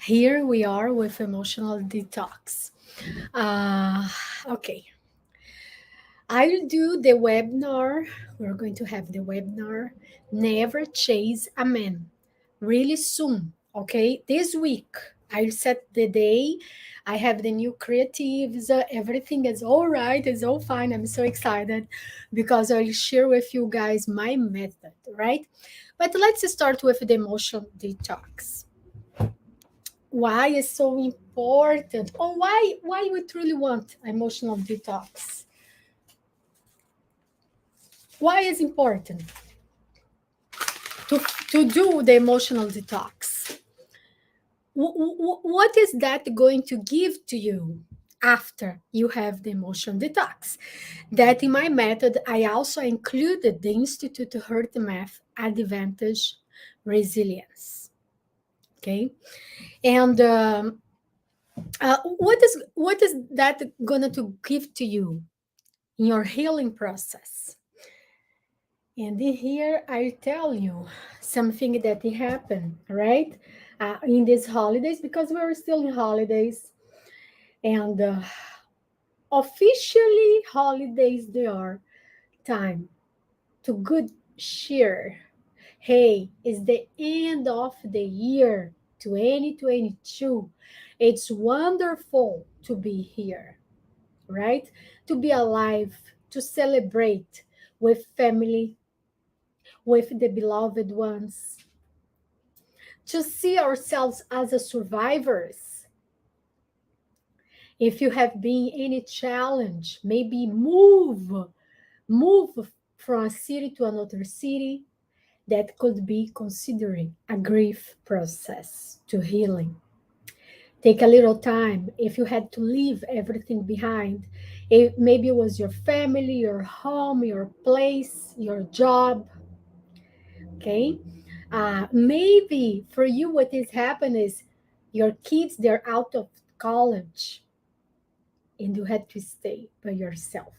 Here we are with emotional detox. Uh, okay, I'll do the webinar. We're going to have the webinar Never Chase a Man really soon. Okay, this week I'll set the day. I have the new creatives. Everything is all right, it's all fine. I'm so excited because I'll share with you guys my method, right? But let's start with the emotional detox. Why is so important, or why we truly want emotional detox? Why is important to to do the emotional detox? What is that going to give to you after you have the emotional detox? That in my method I also included the Institute Heart Math Advantage Resilience. Okay, and what is that gonna to give to you in your healing process? And in here I tell you something that happened, right? In these holidays, because we're still in holidays, and officially holidays they are time to good cheer. Hey, it's the end of the year 2022. It's wonderful to be here, right? To be alive, to celebrate with family, with the beloved ones, to see ourselves as a survivors. If you have been any challenge, maybe move from a city to another city, that could be considering a grief process to healing. Take a little time. If you had to leave everything behind, maybe it was your family, your home, your place, your job. Okay, maybe for you what is happening is your kids, they're out of college and you had to stay by yourself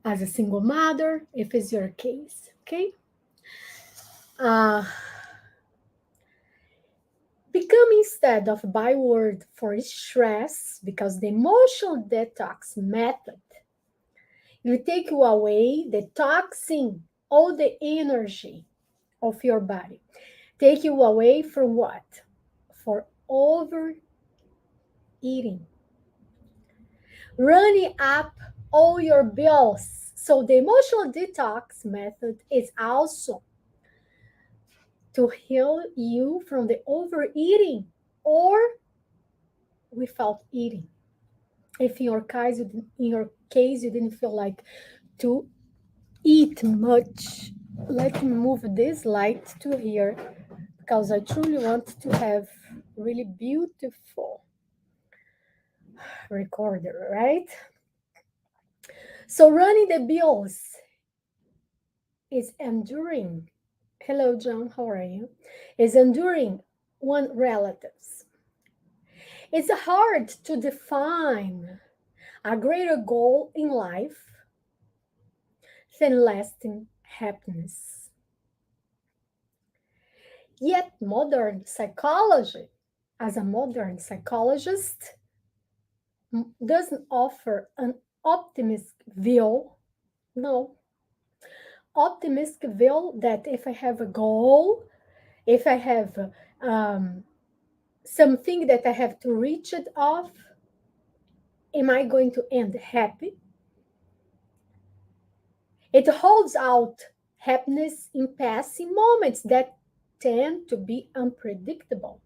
as a single mother, if it's your case. Okay, uh, become instead of byword for stress, because the emotional detox method will take you away detoxing all the energy of your body, take you away from what? For overeating, running up all your bills. So the emotional detox method is also to heal you from the overeating or without eating. If in your case you didn't feel like to eat much, let me move this light to here because I truly want to have really beautiful recorder, right? So running the bills is enduring. Hello, John, how are you? Is enduring one relatives. It's hard to define a greater goal in life than lasting happiness. Yet, modern psychology, as a modern psychologist, doesn't offer an optimistic view. No, optimistic view that if I have a goal, if I have something that I have to reach it off, am I going to end happy? It holds out happiness in passing moments that tend to be unpredictable.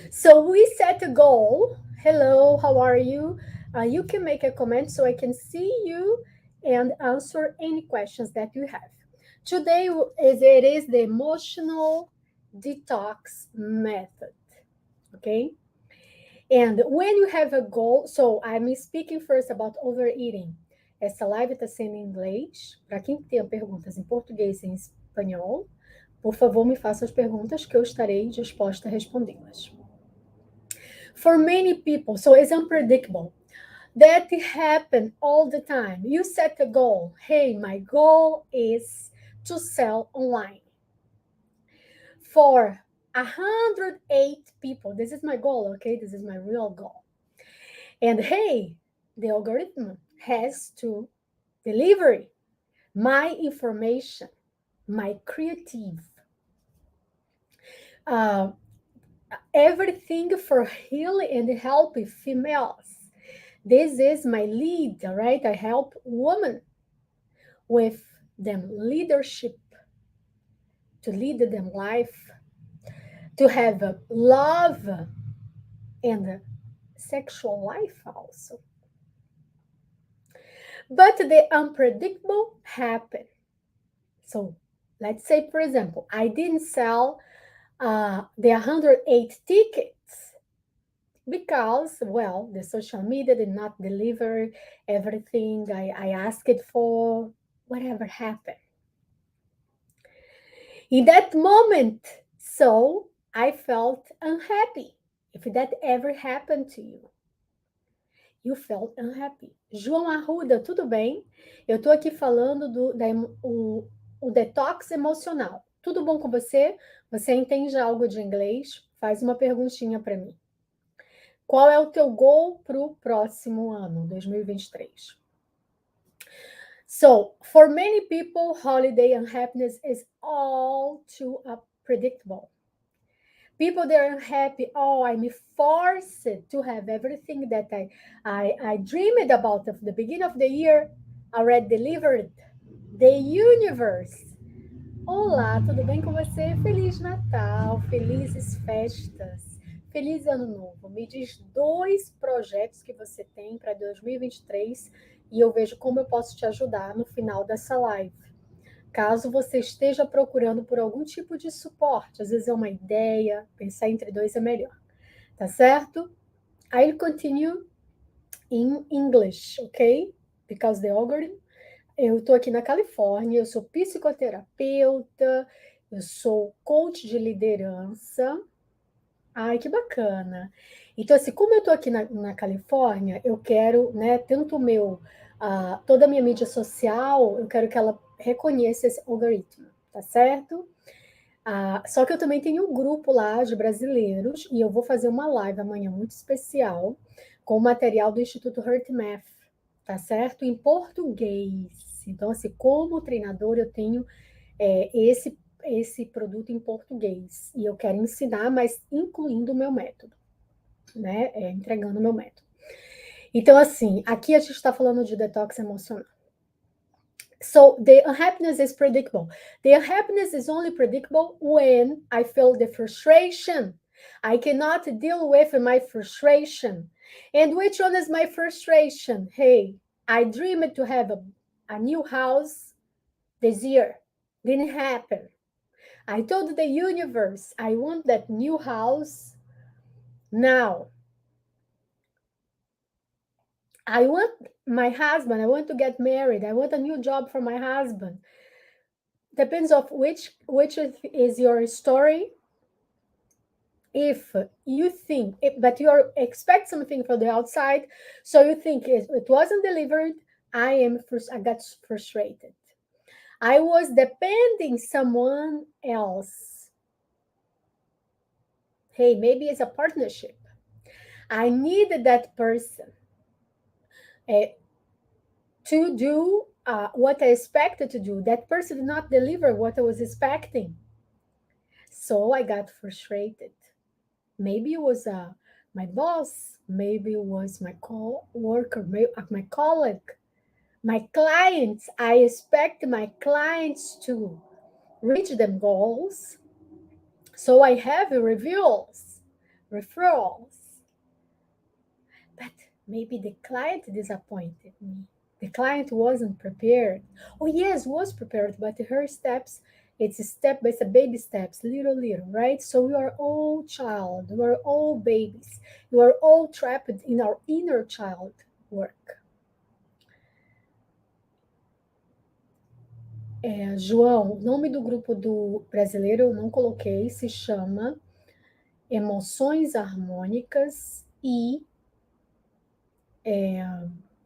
So we set a goal. Hello, how are you? You can make a comment so I can see you and answer any questions that you have. Today it is the emotional detox method. Okay. And when you have a goal, so I'm speaking first about overeating. Essa live está sendo em inglês. Para quem tem perguntas em português e em espanhol, por favor, me faça as perguntas que eu estarei disposta a respondê-las. For many people, so it's unpredictable. That happen all the time. You set a goal. Hey, my goal is to sell online. For 108 people. This is my goal, okay? This is my real goal. And hey, the algorithm has to deliver my information, my creative, uh, everything for healing and helping females. This is my lead, right? I help women with them leadership, to lead them life, to have love and sexual life also. But the unpredictable happen. So let's say, for example, I didn't sell the 108 tickets because, well, the social media did not deliver everything I asked it for, whatever happened. In that moment, so I felt unhappy. If that ever happened to you, you felt unhappy. João Arruda, tudo bem? Eu tô aqui falando o detox emocional. Tudo bom com você? Você entende algo de inglês? Faz uma perguntinha para mim. Qual é o teu goal para o próximo ano, 2023? So, for many people, holiday unhappiness is all too predictable. People they are unhappy. Oh, I'm forced to have everything that I dreamed about at the beginning of the year already delivered. The universe. Olá, tudo bem com você? Feliz Natal, felizes festas, feliz Ano Novo. Me diz 2 projetos que você tem para 2023 e eu vejo como eu posso te ajudar no final dessa live. Caso você esteja procurando por algum tipo de suporte, às vezes é uma ideia, pensar entre dois é melhor, tá certo? I'll continue in English, ok? Because the algorithm. Eu estou aqui na Califórnia, eu sou psicoterapeuta, eu sou coach de liderança. Ai, que bacana. Então, assim, como eu estou aqui na Califórnia, eu quero, né, tanto o meu, toda a minha mídia social, eu quero que ela reconheça esse algoritmo, tá certo? Só que eu também tenho um grupo lá de brasileiros e eu vou fazer uma live amanhã muito especial com o material do Instituto HeartMath, tá certo? Em português. Então, assim, como treinador, eu tenho esse produto em português e eu quero ensinar, mas incluindo o meu método, né? Entregando o meu método. Então, assim, aqui a gente está falando de detox emocional. So the unhappiness is predictable. The unhappiness is only predictable when I feel the frustration. I cannot deal with my frustration. And which one is my frustration? Hey, I dreamed to have a new house this year. Didn't happen. I told the universe, I want that new house now. I want my husband, I want to get married. I want a new job for my husband. Depends of which is your story. If you think, but you expect something from the outside, so you think it wasn't delivered, I got frustrated. I was depending someone else. Hey, maybe it's a partnership. I needed that person to do what I expected to do. That person did not deliver what I was expecting. So I got frustrated. Maybe it was my boss, maybe it was my co-worker, my colleague, my clients. I expect my clients to reach them goals. So I have referrals. But maybe the client disappointed me. The client wasn't prepared. Oh, yes, was prepared, but her steps, it's step by step, baby steps, little, right? So we are all child, we are all babies. We are all trapped in our inner child work. João, o nome do grupo do brasileiro eu não coloquei, se chama Emoções Harmônicas e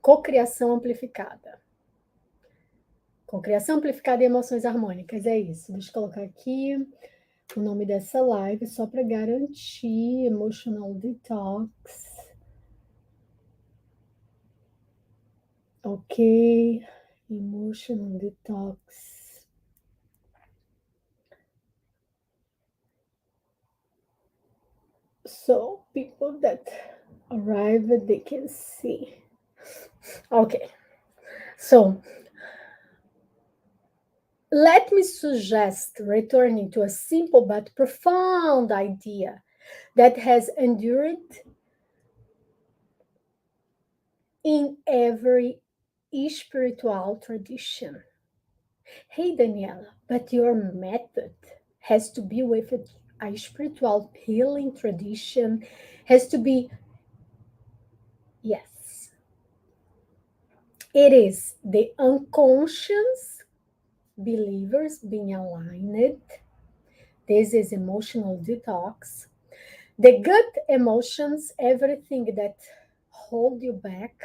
Cocriação Amplificada. Cocriação amplificada e emoções harmônicas, é isso. Deixa eu colocar aqui. o nome dessa live, só para garantir emotional detox. Ok, emotional detox. So people that arrive, they can see. Okay, so let me suggest returning to a simple but profound idea that has endured in every spiritual tradition. Hey, Daniela, but your method has to be with a spiritual healing tradition, has to be, yes, it is the unconscious believers being aligned. This is emotional detox. The gut emotions, everything that hold you back,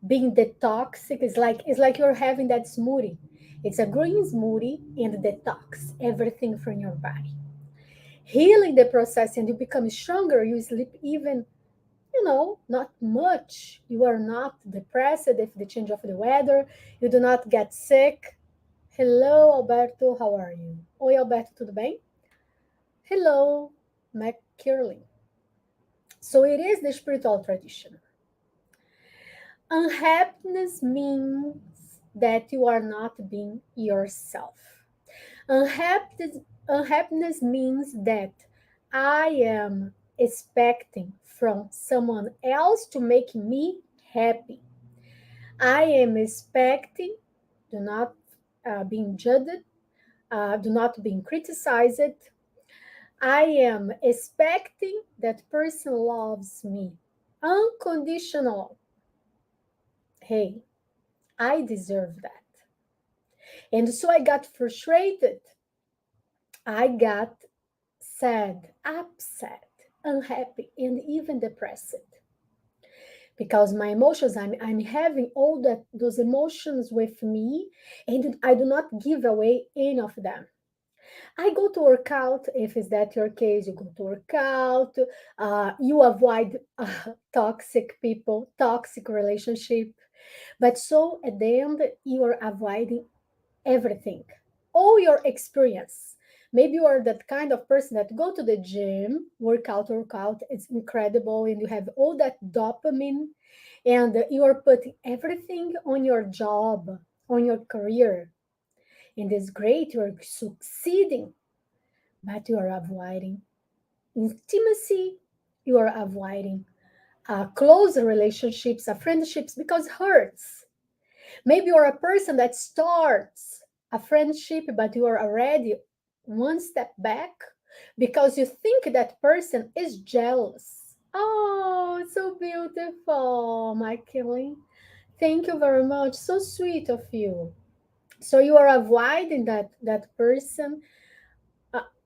being detoxic is like you're having that smoothie. It's a green smoothie and detox everything from your body. Healing the process and you become stronger. You sleep even, not much. You are not depressed if the change of the weather. You do not get sick. Hello, Alberto. How are you? Oi, Alberto, tudo bem? Hello, McKirling. So it is the spiritual tradition. Unhappiness means that you are not being yourself. Unhappiness means that I am expecting from someone else to make me happy. I am expecting, do not being judged, do not being criticized. I am expecting that person loves me unconditional. Hey, I deserve that. And so I got frustrated. I got sad, upset, unhappy, and even depressed because my emotions, I'm having all that those emotions with me, and I do not give away any of them. I go to work out. If is that your case, you go to work out. You avoid toxic people, toxic relationship. But so at the end, you are avoiding everything, all your experience. Maybe you are that kind of person that go to the gym, work out, it's incredible, and you have all that dopamine, and you are putting everything on your job, on your career, and it's great, you're succeeding, but you are avoiding intimacy, you are avoiding close relationships, friendships, because it hurts. Maybe you're a person that starts a friendship, but you are already one step back because you think that person is jealous. Oh, so beautiful, Michael. Thank you very much. So sweet of you. So you are avoiding that person,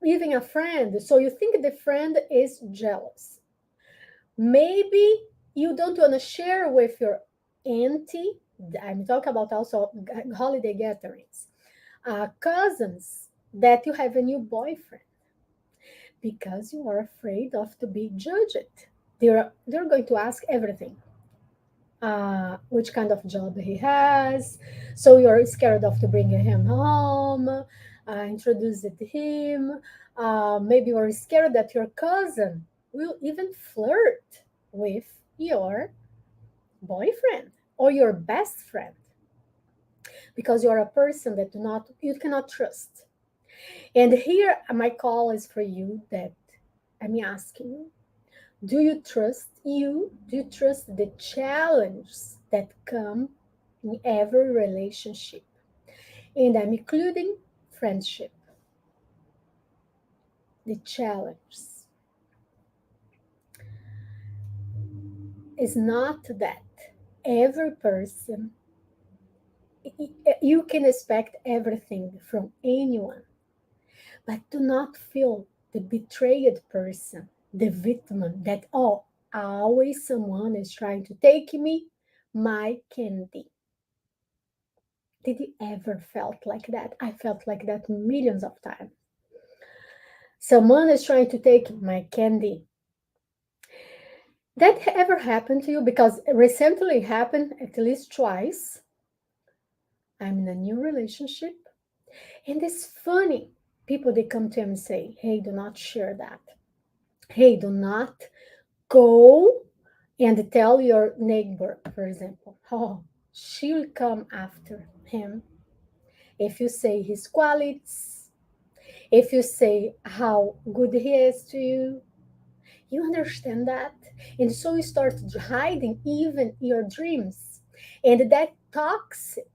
even a friend. So you think the friend is jealous. Maybe you don't want to share with your auntie. I'm talking about also holiday gatherings, cousins, that you have a new boyfriend because you are afraid of to be judged. They're going to ask everything, which kind of job he has. So you're scared of to bring him home, introduce it to him. Maybe you're scared that your cousin will even flirt with your boyfriend or your best friend because you're a person that you cannot trust. And here my call is for you that I'm asking you, do you trust you? Do you trust the challenges that come in every relationship? And I'm including friendship, the challenges. Is not that every person, you can expect everything from anyone, but do not feel the betrayed person, the victim that, oh, always someone is trying to take me, my candy. Did you ever felt like that? I felt like that millions of times. Someone is trying to take my candy. That ever happened to you? Because recently it happened at least twice. I'm in a new relationship, and it's funny. People they come to him and say, "Hey, do not share that. Hey, do not go and tell your neighbor, for example. Oh, she'll come after him if you say his qualities, if you say how good he is to you. You understand that? And so you start hiding even your dreams. And that toxic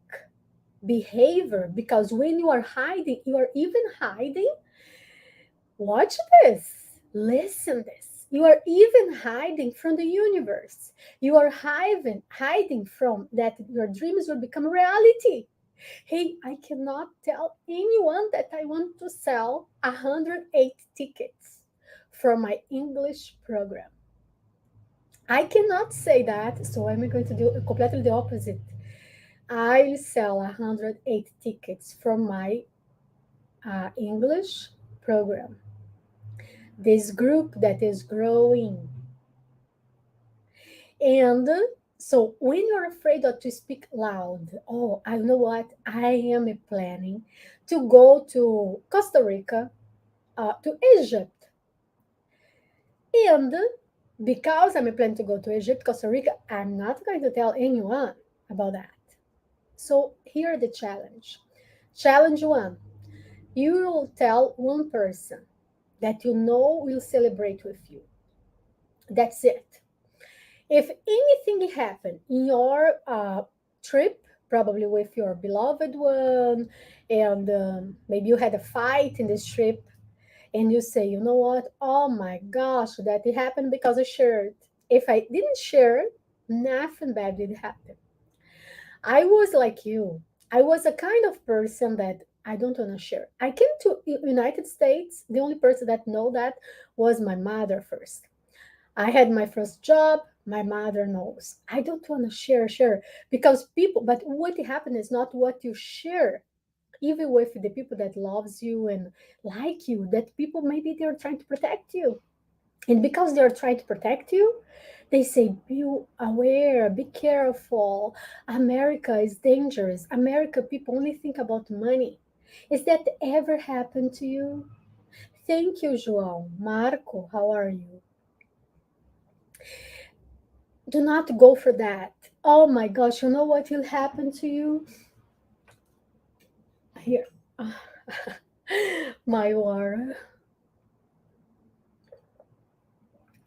behavior, because when you are hiding, you are even hiding. Watch this. Listen this. You are even hiding from the universe. You are hiding from that your dreams will become reality. Hey, I cannot tell anyone that I want to sell 108 tickets from my English program. I cannot say that, so I'm going to do completely the opposite. I sell 108 tickets from my English program. This group that is growing. And so when you're afraid of to speak loud, oh, I know what, I am planning to go to Costa Rica, to Egypt. And because I'm planning to go to Egypt, Costa Rica, I'm not going to tell anyone about that. So here the challenge. Challenge one, you will tell one person that you know will celebrate with you. That's it. If anything happened in your trip, probably with your beloved one, and maybe you had a fight in this trip, and you say, you know what? Oh my gosh, that it happened because I shared. If I didn't share, nothing bad did happen. I was like you. I was a kind of person that I don't want to share. I came to United States. The only person that know that was my mother first. I had my first job. My mother knows. I don't want to share because people. But what happened is not what you share. Even with the people that loves you and like you, that people maybe they're trying to protect you, and because they're trying to protect you, they say, be aware, be careful. America is dangerous. America people only think about money. Is that ever happened to you? Thank you, João. Marco, how are you? Do not go for that. Oh my gosh, you know what will happen to you? Here. My water.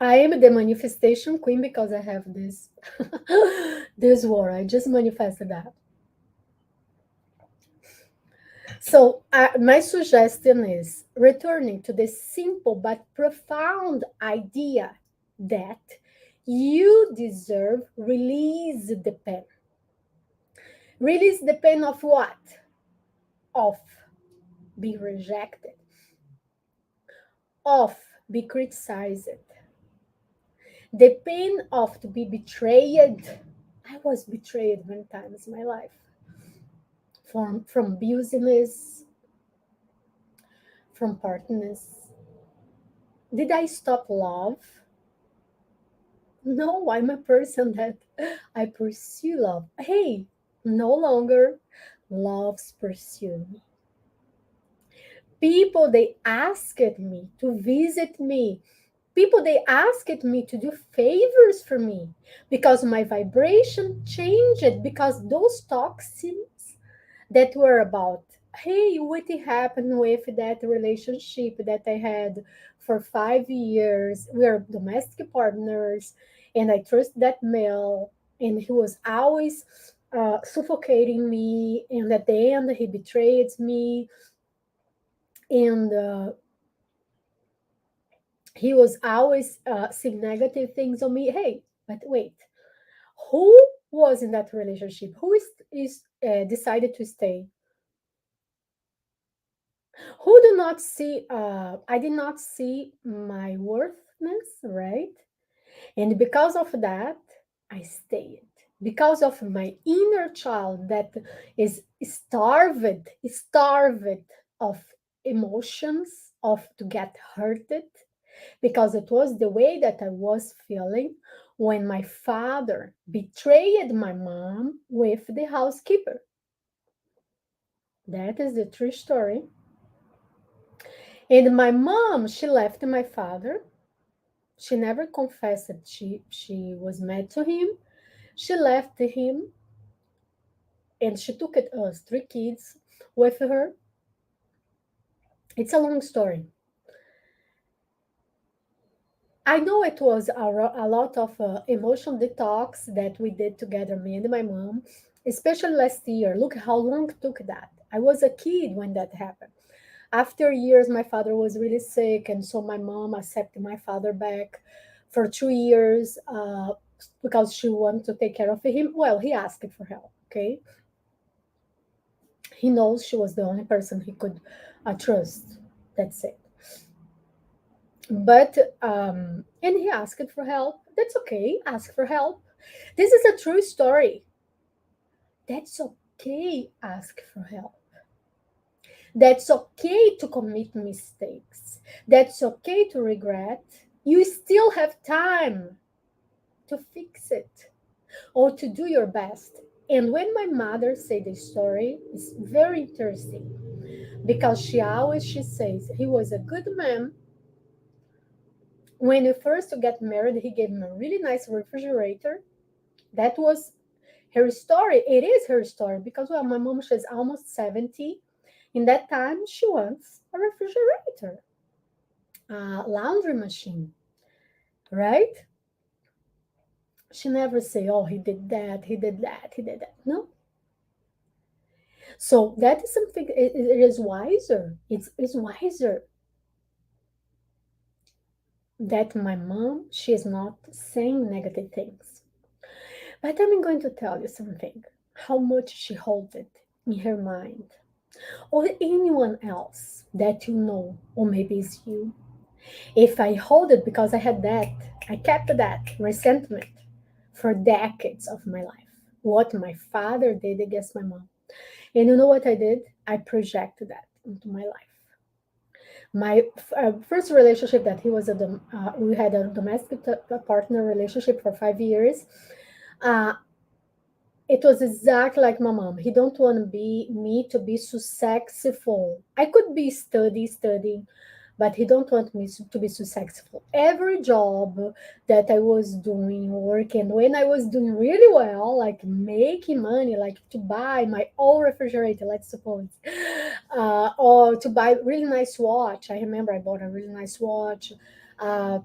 I am the manifestation queen because I have this this war. I just manifested that. So, my suggestion is returning to the simple but profound idea that you deserve release the pain. Release the pain of what? Of be rejected, of be criticized, the pain of to be betrayed. I was betrayed many times in my life from business, from partners. Did I stop love? No, I'm a person that I pursue love. Hey, no longer loves pursue me. People they asked me to visit me. People they asked me to do favors for me because my vibration changed because those toxins that were about, hey, what happened with that relationship that I had for 5 years? We are domestic partners, and I trust that male, and he was always suffocating me, and at the end, he betrayed me, and he was always saying negative things on me. Hey, but wait, who was in that relationship? Who is decided to stay? Who do not see I did not see my worthness, right? And because of that I stayed, because of my inner child that is starved of emotions, of to get hurted because it was the way that I was feeling when my father betrayed my mom with the housekeeper. That is the true story. And my mom, she left my father. She never confessed that she was mad to him. She left him and she took it us three kids with her. It's a long story. I know it was a lot of emotional detox that we did together, me and my mom, especially last year. Look how long it took that. I was a kid when that happened. After years, my father was really sick, and so my mom accepted my father back for 2 years because she wanted to take care of him. Well, he asked for help, okay? He knows she was the only person he could trust. That's it. But and he asked for help. That's okay. Ask for help. This is a true story. That's okay. Ask for help. That's okay to commit mistakes. That's okay to regret. You still have time to fix it or to do your best. And when my mother said this story, it's very interesting because she says he was a good man. When we first got married, he gave me a really nice refrigerator. That was her story. It is her story because, well, my mom, she's almost 70. In that time, she wants a refrigerator, a laundry machine, right? She never say, oh, he did that, he did that, he did that. No. So that is something, it is wiser. It's wiser that my mom, she is not saying negative things. But I'm going to tell you something, how much she holds it in her mind. Or anyone else that you know, or maybe it's you. If I hold it because I had that, I kept that resentment for decades of my life. What my father did against my mom. And you know what I did? I projected that into my life. My first relationship that he was we had a domestic partner relationship for 5 years. Uh, it was exactly like my mom. He don't want to be me to be successful. I could be studying, but he don't want me to be successful. Every job that I was doing, work, and when I was doing really well, like making money, like to buy my own refrigerator, let's suppose, or to buy really nice watch. I remember I bought a really nice watch. Uh,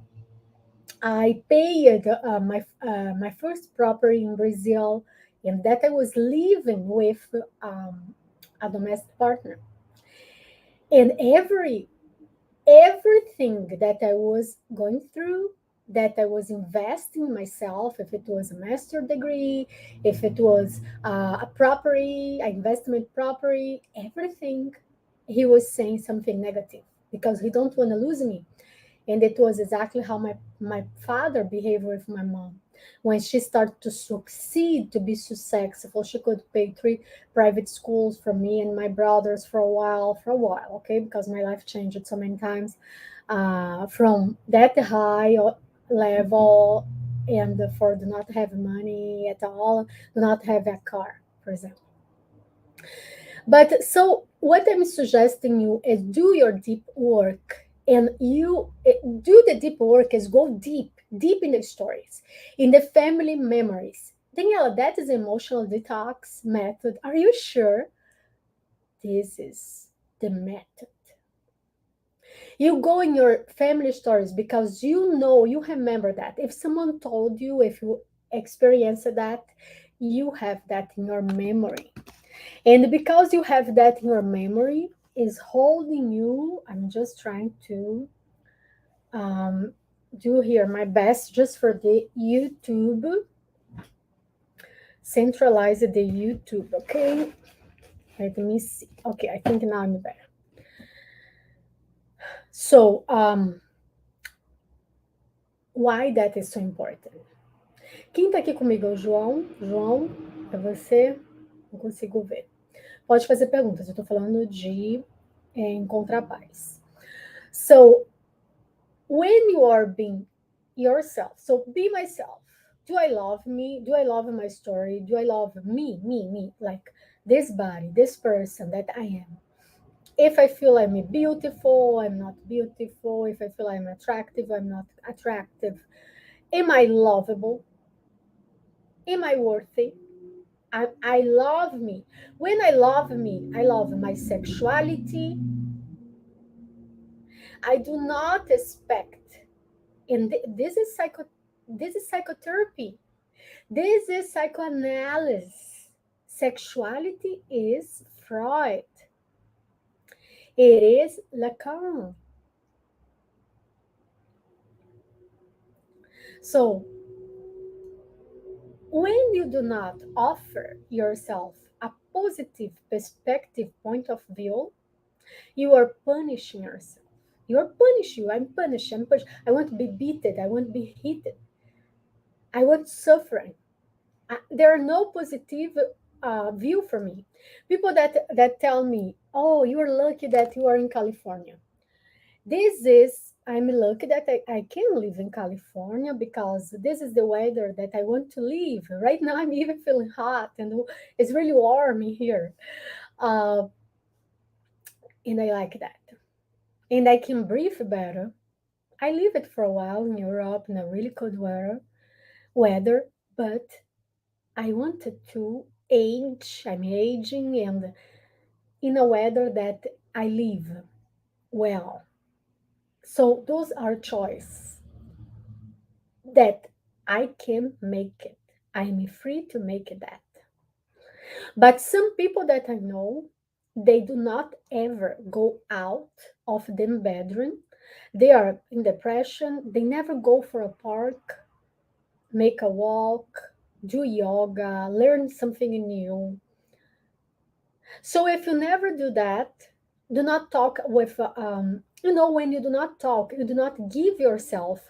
I paid my first property in Brazil, and that I was living with a domestic partner. And everything that I was going through, that I was investing in myself, if it was a master degree, if it was a property, an investment property, everything, he was saying something negative because he don't want to lose me. And it was exactly how my father behaved with my mom. When she started to succeed, to be successful, she could pay three private schools for me and my brothers for a while, okay, because my life changed so many times from that high level and for do not have money at all, do not have a car, for example. But so what I'm suggesting you is do your deep work and you do the deep work is go deep in the stories, in the family memories. Daniela, that is emotional detox method. Are you sure this is the method? You go in your family stories because you know, you remember that. If someone told you, if you experienced that, you have that in your memory. And because you have that in your memory, is holding you. I'm just trying to um, do here my best just for the YouTube. Centralize the YouTube, okay? Let me see. Okay, I think now I'm better. So, why that is so important? Quem tá aqui comigo é o João. João, é você? Não consigo ver. Pode fazer perguntas. Eu tô falando de encontrar paz. So when you are being yourself, so be myself. Do I love me? Do I love my story? Do I love me, like this body, this person that I am? If I feel I'm beautiful, I'm not beautiful. If I feel I'm attractive, I'm not attractive. Am I lovable? Am I worthy? I love me. When I love me, I love my sexuality. I do not expect, and this is psychotherapy. This is psychoanalysis. Sexuality is Freud. It is Lacan. So when you do not offer yourself a positive perspective point of view, you are punishing yourself. You are punish you. I'm punished. I'm punished. I want to be beaten. I want to be hit. I want suffering. There are no positive view for me. People that tell me, "Oh, you are lucky that you are in California." This is I'm lucky that I can live in California because this is the weather that I want to live. Right now, I'm even feeling hot and it's really warm here, uh, and I like that. And I can breathe better. I lived for a while in Europe in a really cold weather, but I wanted to age. I'm aging and in a weather that I live well. So those are choices that I can make it. I'm free to make that. But some people that I know, they do not ever go out of them bedroom. They are in depression. They never go for a park, make a walk, do yoga, learn something new. So if you never do that, do not talk with, when you do not talk, you do not give yourself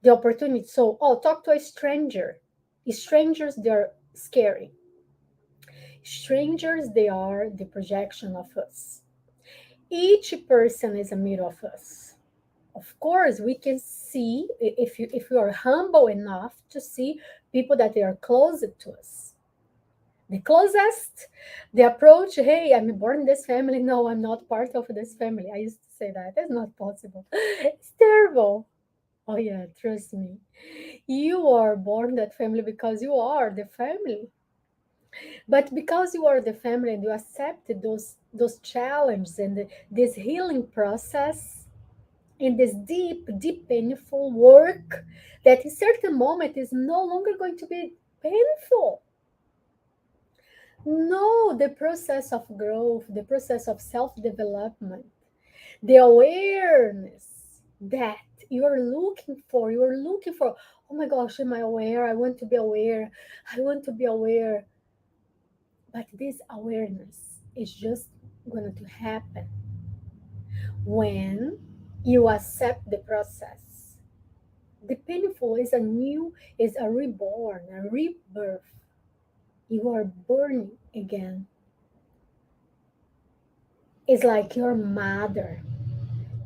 the opportunity. So, oh, talk to a stranger. Strangers, they're scary. Strangers, they are the projection of us. Each person is a mirror of us. Of course, we can see if you are humble enough to see people that they are closer to us. The closest, the approach, hey, I'm born in this family. No, I'm not part of this family. I used to say that. It's not possible. It's terrible. Oh, yeah, trust me. You are born that family because you are the family. But because you are the family and you accepted those challenges and this healing process and this deep, deep, painful work that in certain moment is no longer going to be painful. No, the process of growth, the process of self development, the awareness that you're looking for. Oh my gosh, am I aware? I want to be aware. I want to be aware. But this awareness is just going to happen when you accept the process. The painful is a reborn, a rebirth. You are born again. It's like your mother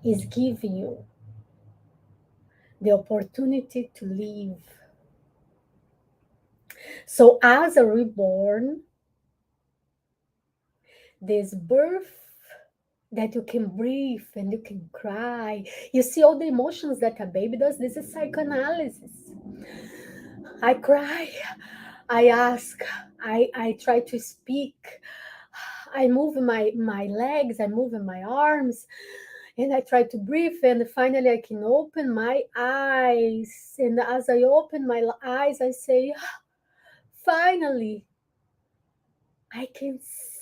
is giving you the opportunity to live. So, as a reborn, this birth that you can breathe and you can cry. You see all the emotions that a baby does. This is psychoanalysis. I cry, I ask, I try to speak, I move my legs, I move my arms, and I try to breathe, and finally I can open my eyes. And as I open my eyes, I say, finally, I can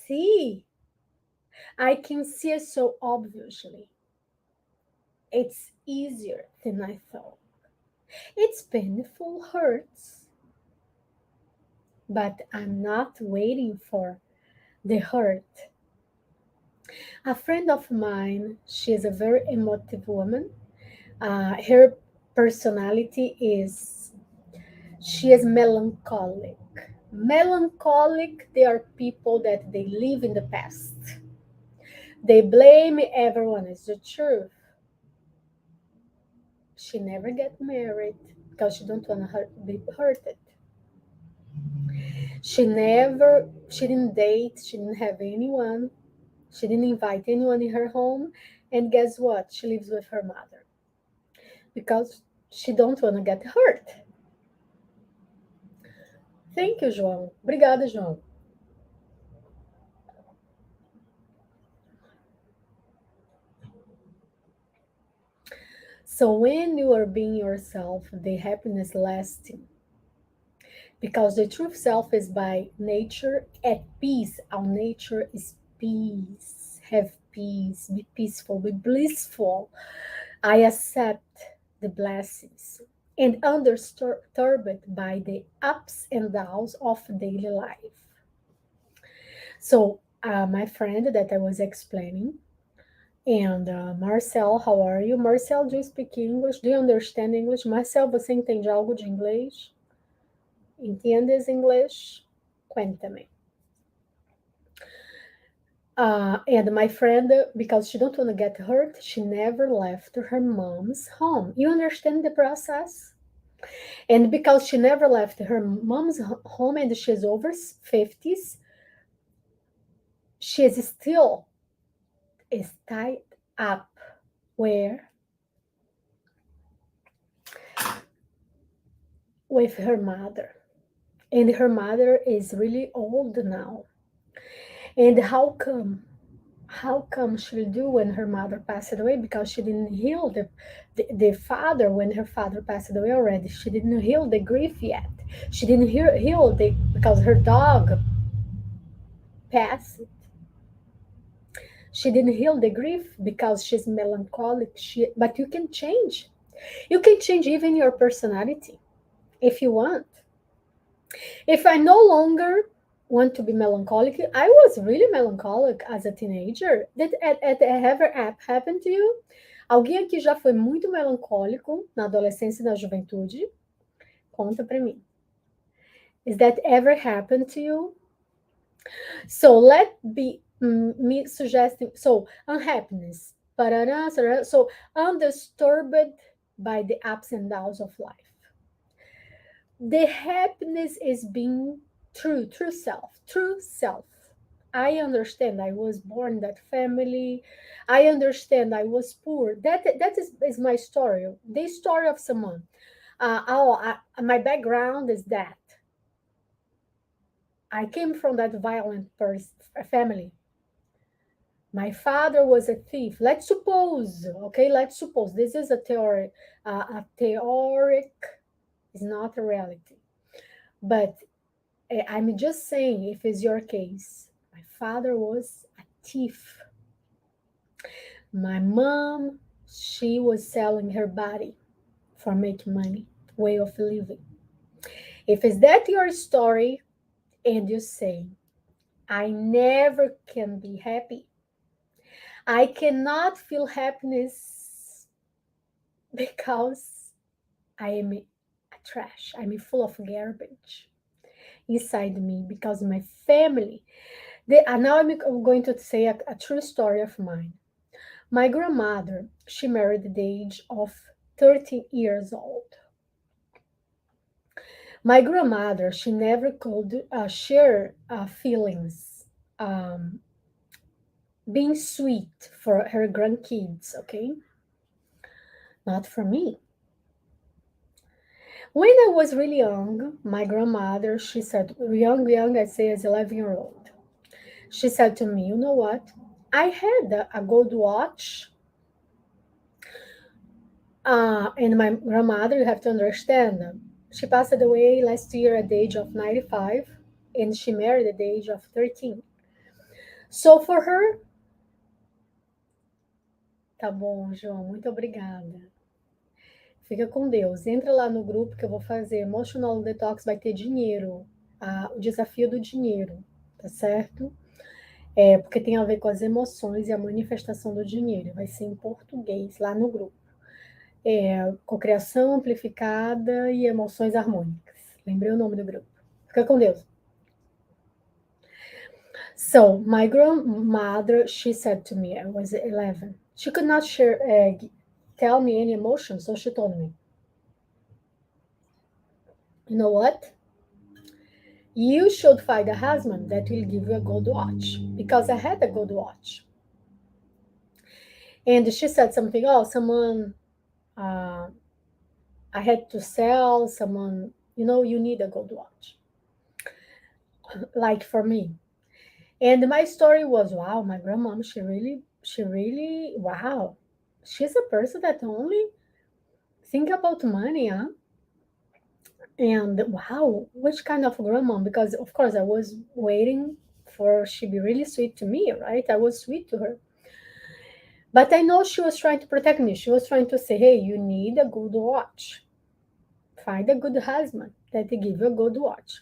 see. I can see it so obviously. It's easier than I thought. It's painful, hurts, but I'm not waiting for the hurt. A friend of mine, she is a very emotive woman. Her personality is, she is melancholic. Melancholic, they are people that they live in the past. They blame everyone, is the truth. She never get married because she don't want to be hurted. She didn't date, she didn't have anyone, she didn't invite anyone in her home. And guess what? She lives with her mother because she don't want to get hurt. Thank you, João. Obrigada, João. So when you are being yourself, the happiness lasting. Because the true self is by nature at peace. Our nature is peace. Have peace. Be peaceful. Be blissful. I accept the blessings and undisturbed by the ups and downs of daily life. So, my friend that I was explaining, and Marcel, how are you? Marcel, do you speak English? Do you understand English? Marcel, você entende algo de inglês? Entiendes inglês? Cuéntame. And my friend, because she don't want to get hurt, she never left her mom's home. You understand the process? And because she never left her mom's home and she's over 50s, she is still is tied up where with her mother. And her mother is really old now. And how come? How come she'll do when her mother passed away? Because she didn't heal the father when her father passed away already. She didn't heal the grief yet. She didn't heal the because her dog passed. She didn't heal the grief because she's melancholic. But you can change. You can change even your personality if you want. If I no longer want to be melancholic, I was really melancholic as a teenager. Did it ever happen to you? Alguém aqui já foi muito melancólico na adolescência e na juventude? Conta pra mim. Is that ever happened to you? So let be me suggesting. So unhappiness, so undisturbed by the ups and downs of life. The happiness is being true self, true self. I understand I was born in that family. I understand I was poor. That is my story. The story of someone. My background is that I came from that violent family. My father was a thief. Let's suppose, okay, let's suppose this is a theory. A theoric is not a reality. But I'm just saying, if it's your case, my father was a thief. My mom, she was selling her body for making money, way of living. If is that your story, and you say, I never can be happy, I cannot feel happiness because I am a trash, I'm full of garbage inside me because my family. Now I'm going to say a true story of mine. My grandmother, she married at the age of 13 years old. My grandmother, she never could share feelings, um, being sweet for her grandkids, okay? Not for me. When I was really young, my grandmother, she said, young, I say as 11-year-old, she said to me, you know what? I had a gold watch. And my grandmother, you have to understand, she passed away last year at the age of 95, and she married at the age of 13. So for her, tá bom, João, muito obrigada. Fica com Deus. Entra lá no grupo que eu vou fazer. Emotional Detox vai ter dinheiro. O desafio do dinheiro, tá certo? Porque tem a ver com as emoções e a manifestação do dinheiro. Vai ser em português, lá no grupo. Cocriação amplificada e emoções harmônicas. Lembrei o nome do grupo. Fica com Deus. So, my grandmother, she said to me, I was 11, she could not share tell me any emotion. So she told me, you know what? You should find a husband that will give you a gold watch because I had a gold watch. And she said something, oh, someone, uh, I had to sell someone, you need a gold watch, like for me. And my story was, wow, my grandmom, she really, wow. She's a person that only think about money, huh? And wow, which kind of grandma? Because of course I was waiting for she be really sweet to me, right? I was sweet to her. But I know she was trying to protect me. She was trying to say, hey, you need a good watch. Find a good husband that they give you a good watch.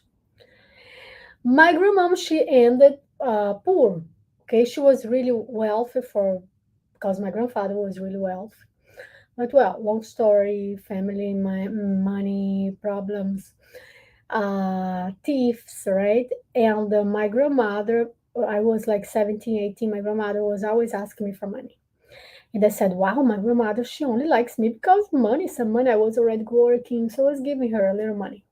My grandmom, she ended poor. Okay, she was really wealthy for because my grandfather was really wealthy. But well, long story, family, money problems, thieves, right? And my grandmother, I was like 17, 18. My grandmother was always asking me for money. And I said, wow, my grandmother, she only likes me because money, some money. I was already working, so I was giving her a little money.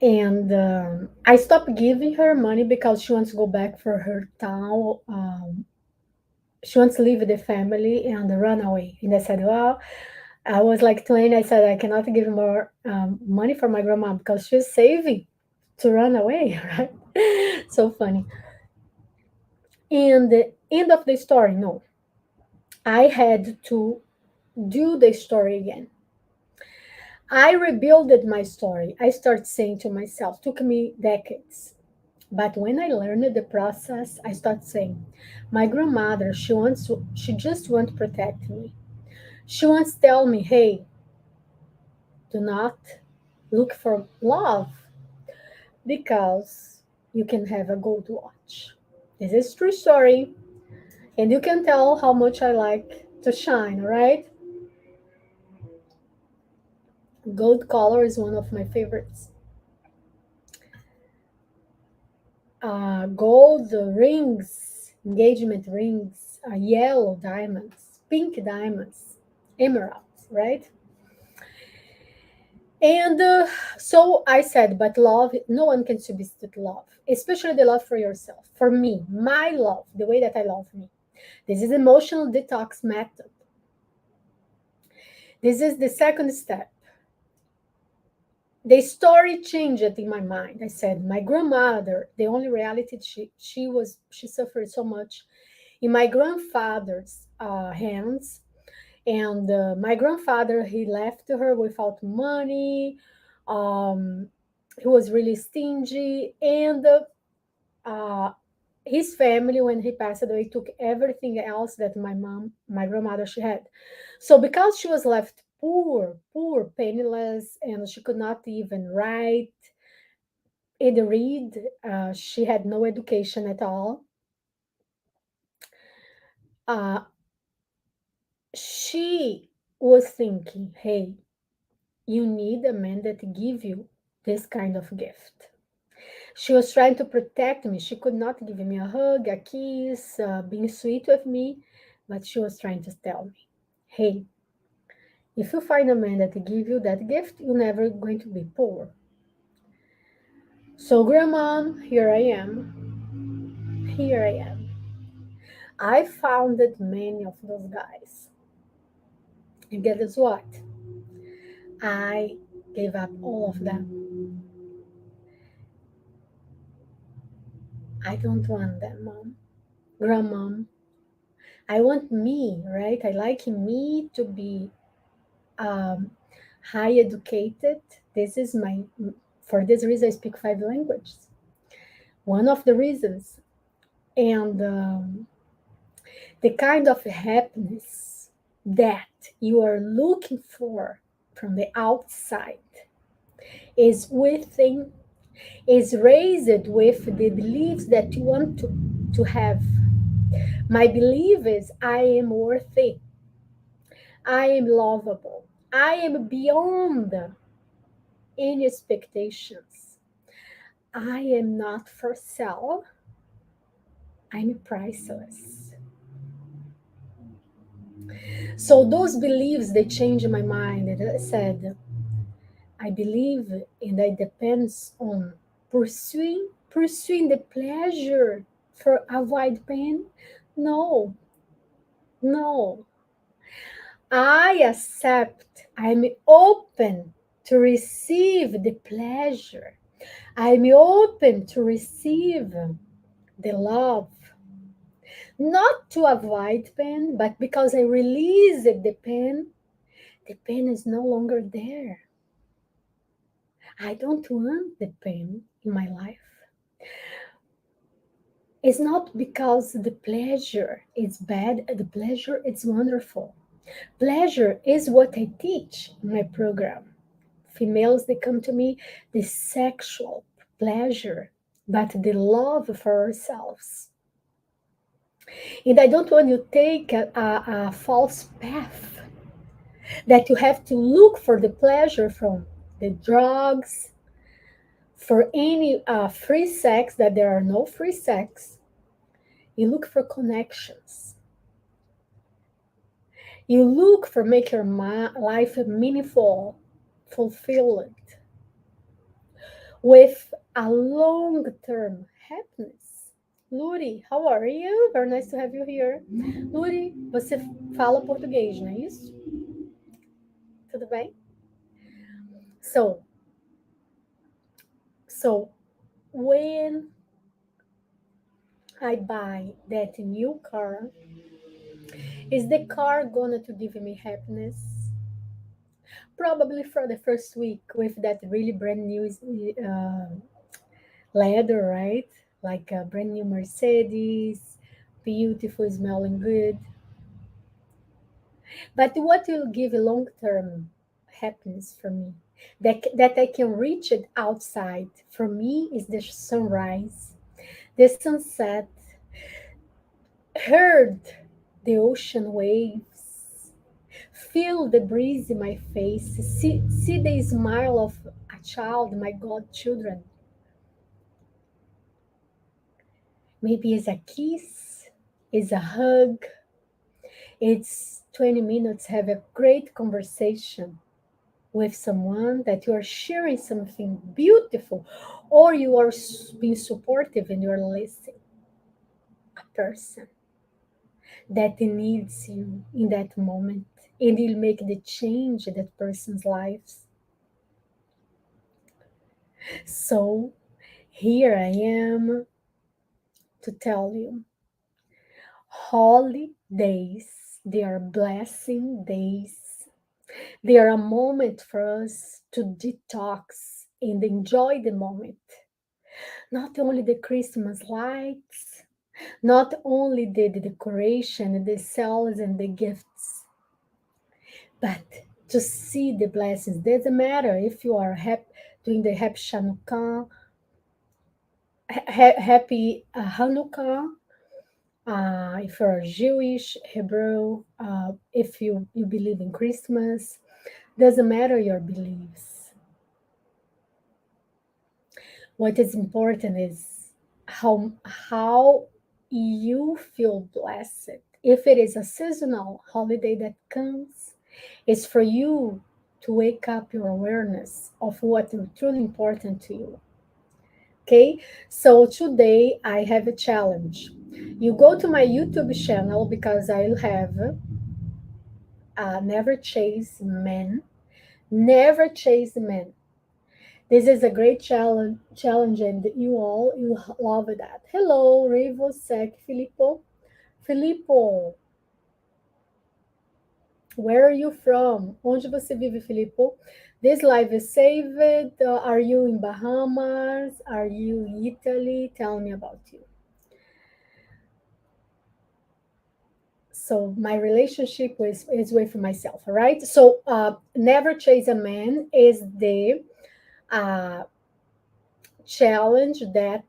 And I stopped giving her money because she wants to go back for her town. She wants to leave the family and run away. And I said, well, I was like 20. I said, I cannot give more money for my grandma because she's saving to run away, right? So funny. And the end of the story, no, I had to do the story again. I rebuilded my story. I started saying to myself, took me decades. But when I learned the process, I started saying, my grandmother, she just wants to protect me. She wants to tell me, hey, do not look for love because you can have a gold watch. This is true story, and you can tell how much I like to shine, right? Gold color is one of my favorites. Gold rings, engagement rings, yellow diamonds, pink diamonds, emeralds, right? And so I said, but love, no one can substitute love, especially the love for yourself. For me, my love, the way that I love me. This is emotional detox method. This is the second step. The story changed in my mind. I said, my grandmother, the only reality she suffered so much in my grandfather's hands. And my grandfather, he left her without money. Um, he was really stingy, and uh, his family, when he passed away, took everything else that my grandmother, she had. So because she was left poor, penniless, and she could not even write and read, she had no education at all. Uh, she was thinking, hey, you need a man that give you this kind of gift. She was trying to protect me. She could not give me a hug, a kiss, being sweet with me, but she was trying to tell me, hey, if you find a man that give you that gift, you're never going to be poor. So, grandma, here I am. Here I am. I founded many of those guys. And guess what? I gave up all of them. I don't want them, mom. Grandmom, I want me, right? I like me to be um, high educated. This is for this reason, I speak 5 languages. One of the reasons. And the kind of happiness that you are looking for from the outside is within, is raised with the beliefs that you want to have. My belief is I am worthy. I am lovable. I am beyond any expectations. I am not for sale. I'm priceless. So those beliefs, they changed my mind. And I said, I believe and it depends on pursuing the pleasure for avoid pain. No, no. I accept. I'm open to receive the pleasure. I'm open to receive the love, not to avoid pain, but because I release the pain is no longer there. I don't want the pain in my life. It's not because the pleasure is bad, the pleasure is wonderful. Pleasure is what I teach in my program. Females, they come to me, the sexual pleasure, but the love for ourselves. And I don't want you to take a false path that you have to look for the pleasure from the drugs, for any free sex, that there are no free sex. You look for connections. You look for make your life meaningful, fulfilled, with a long-term happiness. Luri, how are you? Very nice to have you here. Luri, você fala português, não é isso? Tudo bem? So, so when I buy that new car, is the car gonna to give me happiness? Probably for the first week with that really brand new leather, right? Like a brand new Mercedes, beautiful, smelling good. But what will give a long term happiness for me? That I can reach it outside. For me is the sunrise, the sunset, heard the ocean waves, feel the breeze in my face, see the smile of a child, my godchildren. Maybe it's a kiss, it's a hug, it's 20 minutes, have a great conversation with someone that you are sharing something beautiful, or you are being supportive and you're listening a person that needs you in that moment, and you'll make the change in that person's lives. So here I am to tell you, holidays, they are blessing days. They are a moment for us to detox and enjoy the moment. Not only the Christmas lights, not only the decoration, the sales and the gifts, but to see the blessings. Doesn't matter if you are doing the happy Chanukah, happy Hanukkah, if you're Jewish, Hebrew, if you believe in Christmas, doesn't matter your beliefs. What is important is how you feel blessed. If it is a seasonal holiday that comes, it's for you to wake up your awareness of what is truly important to you. Okay, so today I have a challenge. You go to my YouTube channel because I'll have Never Chase Men. Never Chase Men. This is a great challenge, and you all you love that. Hello, Rivo Sec Filippo. Filippo, where are you from? Onde você vive, Filippo? This live is saved. Are you in Bahamas? Are you in Italy? Tell me about you. So my relationship is with myself, all right? So never chase a man is the uh, challenge that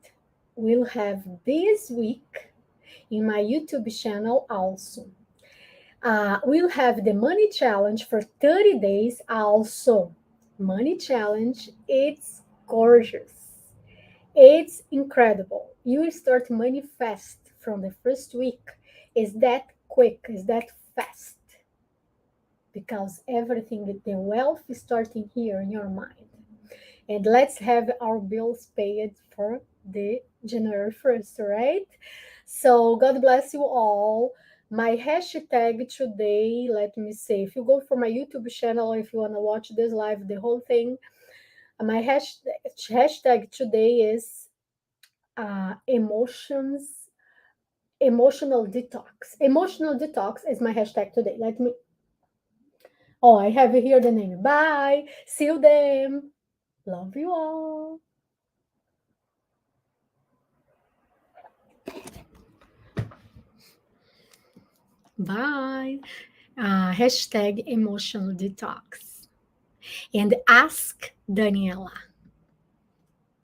we'll have this week in my YouTube channel also. We'll have the money challenge for 30 days also. Money challenge, it's gorgeous. It's incredible. You will start money fast from the first week. Is that quick? Is that fast? because everything, the wealth is starting here in your mind. And let's have our bills paid for the January 1st, right? So God bless you all. My hashtag today, let me say, if you go for my YouTube channel, if you want to watch this live, the whole thing, my hashtag today is emotions, emotional detox. Emotional detox is my hashtag today. Let me, oh, I have here the name. Bye. See you then. Love you all. Bye. Hashtag emotional detox. And ask Daniela.